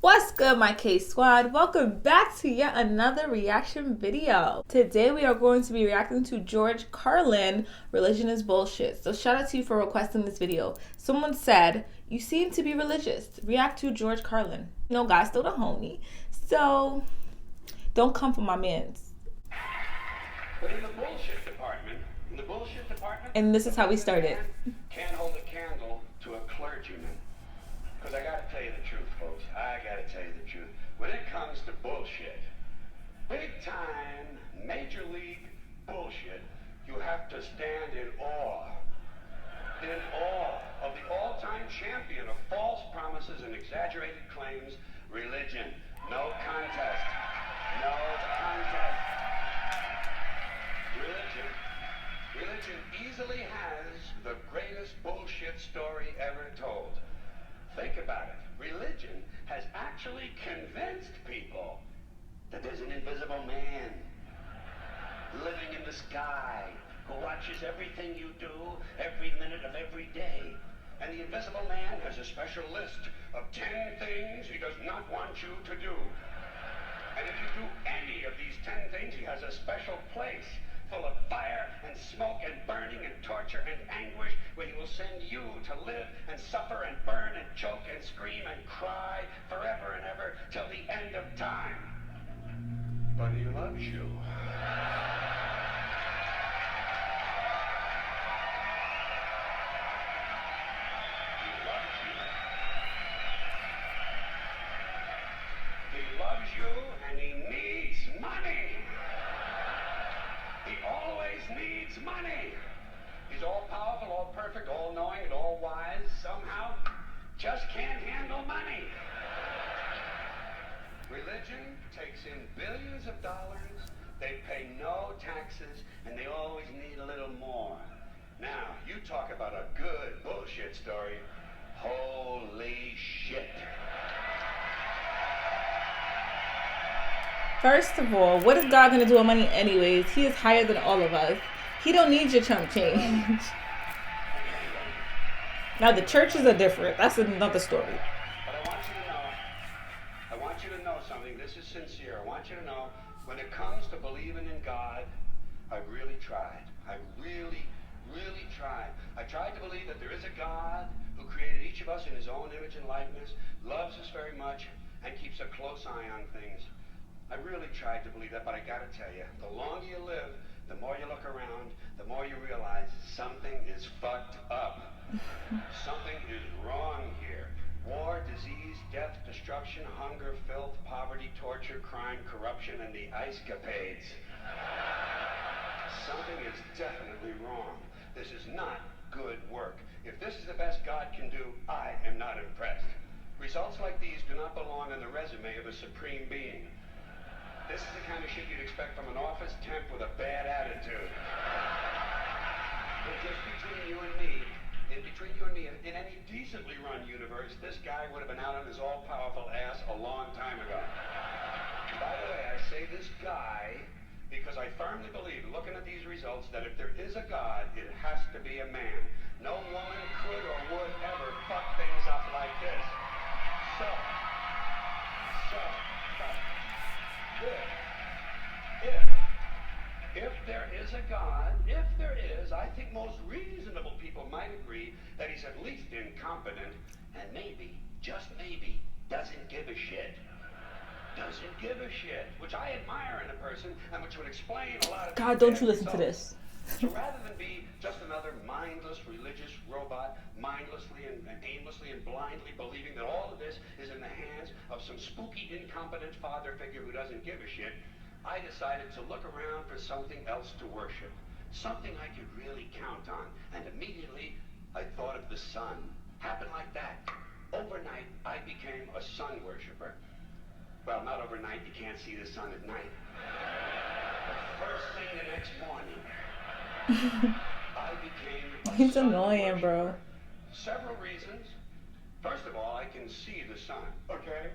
What's good, my K squad? Welcome back to yet another reaction video. Today we are going to be reacting to George Carlin, Religion is Bullshit. So shout out to you for requesting this video. Someone said, you seem to be religious. React to George Carlin. You know, God's still the homie. So don't come for my mans. But in the bullshit department, And this is how we started. Can't hold a candle to a clergyman. Because I gotta tell you the truth, folks. I gotta tell you the truth. When it comes to bullshit, big time, major league bullshit, you have to stand in awe of the all-time champion of false promises and exaggerated claims, religion. No contest. No contest. Religion easily has the greatest bullshit story ever told. Think about it. Religion has actually convinced people that there's an invisible man living in the sky who watches everything you do every minute of every day. And the invisible man has a special list of 10 things he does not want you to do. And if you do any of these 10 things, he has a special place full of fire and smoke and burning and torture and anguish, where he will send you to live and suffer and burn and choke and scream and cry forever and ever till the end of time. But he loves you. He loves you. He loves you and he needs money. He always needs money. He's all powerful, all perfect, all knowing, and all wise. Somehow, just can't handle money. Religion takes in billions of dollars. They pay no taxes, and they always need a little more. Now, you talk about a good bullshit story. Holy shit. First of all, what is God gonna do with money anyways? He is higher than all of us. He don't need your chump change. Now the churches are different. That's another story. But I want you to know something. This is sincere. I want you to know, when it comes to believing in God, I really tried. I really tried. I tried to believe that there is a God who created each of us in his own image and likeness, loves us very much, and keeps a close eye on things. I really tried to believe that, but I gotta tell you, the longer you live, the more you look around, the more you realize something is fucked up. Something is wrong here. War, disease, death, destruction, hunger, filth, poverty, torture, crime, corruption, and the ice capades. Something is definitely wrong. This is not good work. If this is the best God can do, I am not impressed. Results like these do not belong on the resume of a supreme being. This is the kind of shit you'd expect from an office temp with a bad attitude. But just between you and me, in any decently run universe, this guy would have been out on his all-powerful ass a long time ago. By the way, I say this guy because I firmly believe, looking at these results, that if there is a God, it has to be a man. No woman could or would ever fuck things up like this. If there is a God, I think most reasonable people might agree that he's at least incompetent and maybe, just maybe, doesn't give a shit. Doesn't give a shit, which I admire in a person and which would explain a lot of... God, don't you listen to this. So rather than be just another mindless religious robot, mindlessly and aimlessly and blindly believing that all of this is in the hands of some spooky, incompetent father figure who doesn't give a shit, I decided to look around for something else to worship. Something I could really count on. And immediately, I thought of the sun. Happened like that. Overnight, I became a sun worshiper. Well, not overnight. You can't see the sun at night. But first thing the next morning, I became a He's sun annoying, worshiper. bro. Several reasons. First of all, I can see the sun, okay?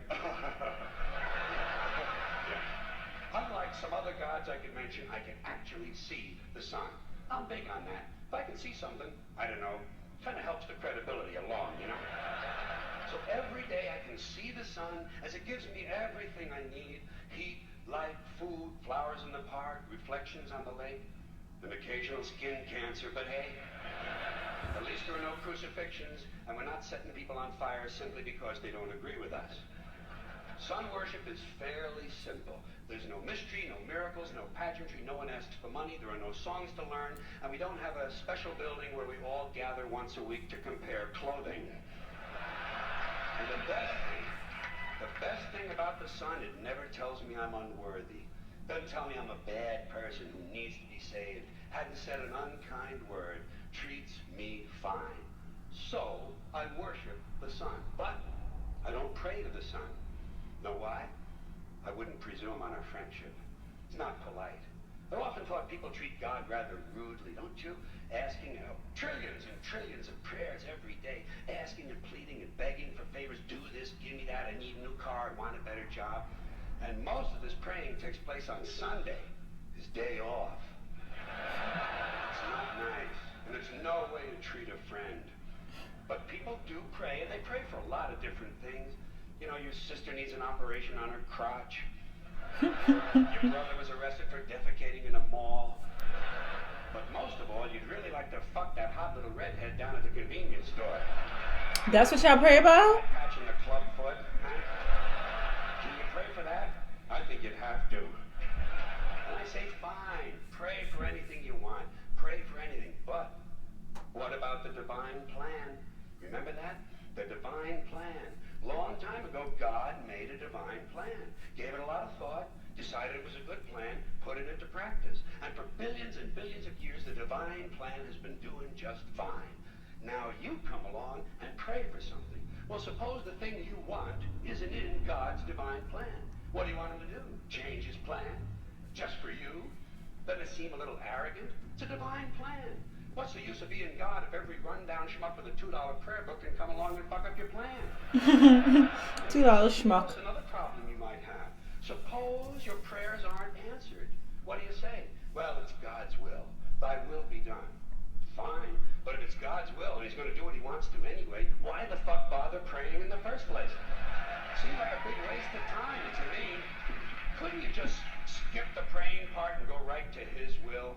Unlike some other gods I could mention, I can actually see the sun. I'm big on that. If I can see something, I don't know, kind of helps the credibility along, you know? So every day I can see the sun as it gives me everything I need. Heat, light, food, flowers in the park, reflections on the lake, an occasional skin cancer, but hey, at least there are no crucifixions, and we're not setting people on fire simply because they don't agree with us. Sun worship is fairly simple. There's no mystery, no miracles, no pageantry, no one asks for money, there are no songs to learn, and we don't have a special building where we all gather once a week to compare clothing. And the best thing about the sun, it never tells me I'm unworthy. Doesn't tell me I'm a bad person who needs to be saved. Hadn't said an unkind word. Treats me fine. So I worship the sun, but I don't pray to the sun. Know why? I wouldn't presume on our friendship. It's not polite. I've often thought people treat God rather rudely, don't you? Asking trillions and trillions of prayers every day, asking and pleading and begging for favors. Do this, give me that, I need a new car, I want a better job. And most of this praying takes place on Sunday, his day off. It's not nice, and it's no way to treat a friend. But people do pray, and they pray for a lot of different things. You know, your sister needs an operation on her crotch. Your brother was arrested for defecating in a mall. But most of all, you'd really like to fuck that hot little redhead down at the convenience store. That's what y'all pray about? Patching the club foot. Huh? Can you pray for that? I think you'd have to. And I say, fine, pray for anything you want. Pray for anything. But what about the divine plan? Remember that? The divine plan. Long time ago, God made a divine plan. Gave it a lot of thought, decided it was a good plan, put it into practice. And for billions and billions of years, the divine plan has been doing just fine. Now you come along and pray for something. Well, suppose the thing you want isn't in God's divine plan. What do you want him to do? Change his plan? Just for you? Doesn't it seem a little arrogant? It's a divine plan. What's the use of being God if every rundown schmuck with a $2 prayer book can come along and fuck up your plan? $2 schmuck. That's another problem you might have. Suppose your prayers aren't answered. What do you say? Well, it's God's will. Thy will be done. Fine. But if it's God's will and he's going to do what he wants to anyway, why the fuck bother praying in the first place? Seems like a big waste of time to me. Couldn't you just skip the praying part and go right to his will?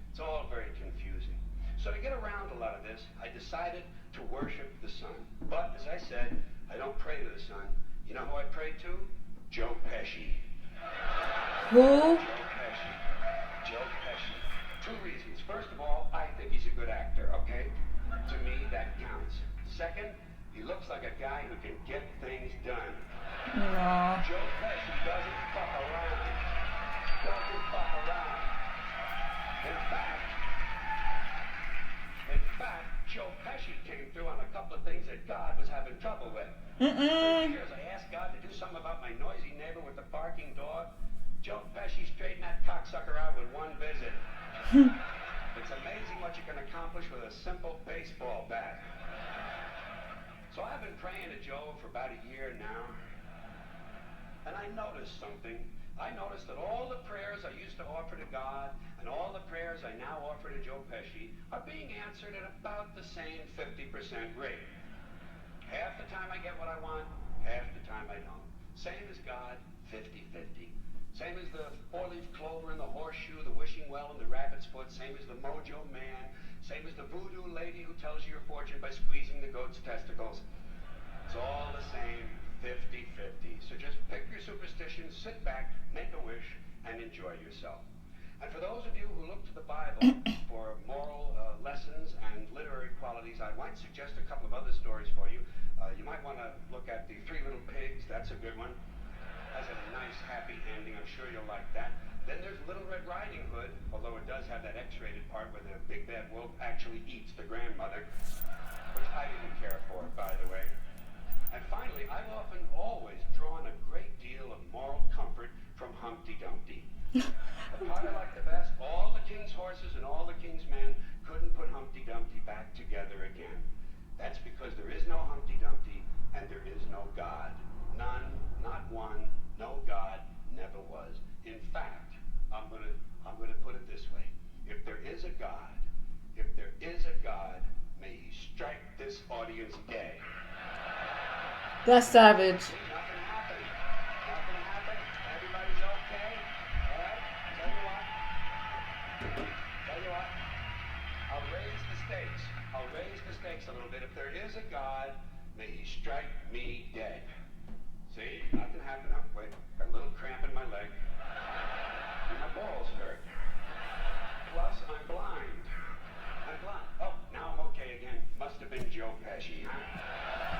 It's all very confusing. So to get around a lot of this, I decided to worship the sun. But, as I said, I don't pray to the sun. You know who I pray to? Joe Pesci. Who? Joe Pesci. Joe Pesci. Two reasons. First of all, I think he's a good actor, okay? To me, that counts. Second, he looks like a guy who can get things done. Aww. Joe Pesci doesn't fuck around. Doesn't fuck around. In fact, Joe Pesci came through on a couple of things that God was having trouble with. For years, I asked God to do something about my noisy neighbor with the barking dog. Joe Pesci straightened that cocksucker out with one visit. It's amazing what you can accomplish with a simple baseball bat. So I've been praying to Joe for about a year now, and I noticed something. I noticed that all the prayers I used to offer to God and all the prayers I now offer to Joe Pesci are being answered at about the same 50% rate. Half the time I get what I want, half the time I don't. Same as God, 50-50. Same as the four-leaf clover and the horseshoe, the wishing well and the rabbit's foot. Same as the mojo man. Same as the voodoo lady who tells you your fortune by squeezing the goat's testicles. It's all the same, 50-50. So just pick your superstition, sit back, make a wish, and enjoy yourself. And for those of you who look to the Bible for moral lessons and literary qualities, I might suggest a couple of other stories for you. You might want to look at The Three Little Pigs. That's a good one. Has a nice, happy ending. I'm sure you'll like that. Then there's Little Red Riding Hood, although it does have that X-rated part where the big bad wolf actually eats the grandmother, which I didn't care for, by the way. And finally, I've often always drawn a great deal of moral comfort from Humpty Dumpty. The part I like the best, all the king's horses and all the king's men couldn't put Humpty Dumpty back together again. That's because there is no Humpty Dumpty and there is no God. None, not one, no God, never was. In fact, I'm gonna put it this way. If there is a God, may he strike this audience dead. That's savage. See, nothing happened. Nothing happened. Everybody's okay. All right? Tell you what. I'll raise the stakes. I'll raise the stakes a little bit. If there is a God, may he strike me dead. See? Nothing happened. Oh, wait. Got a little cramp in my leg. And my balls hurt. Plus, I'm blind. I'm blind. Oh, now I'm okay again. Must have been Joe Pesci, huh?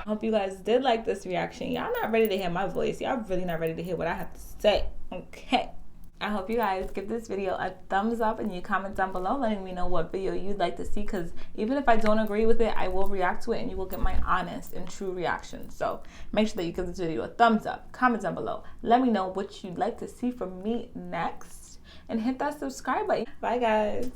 I hope you guys did like this reaction. Y'all not ready to hear my voice. Y'all really not ready to hear what I have to say. Okay. I hope you guys give this video a thumbs up and you comment down below letting me know what video you'd like to see, because even if I don't agree with it, I will react to it and you will get my honest and true reaction. So make sure that you give this video a thumbs up, comment down below, let me know what you'd like to see from me next, and hit that subscribe button. Bye guys.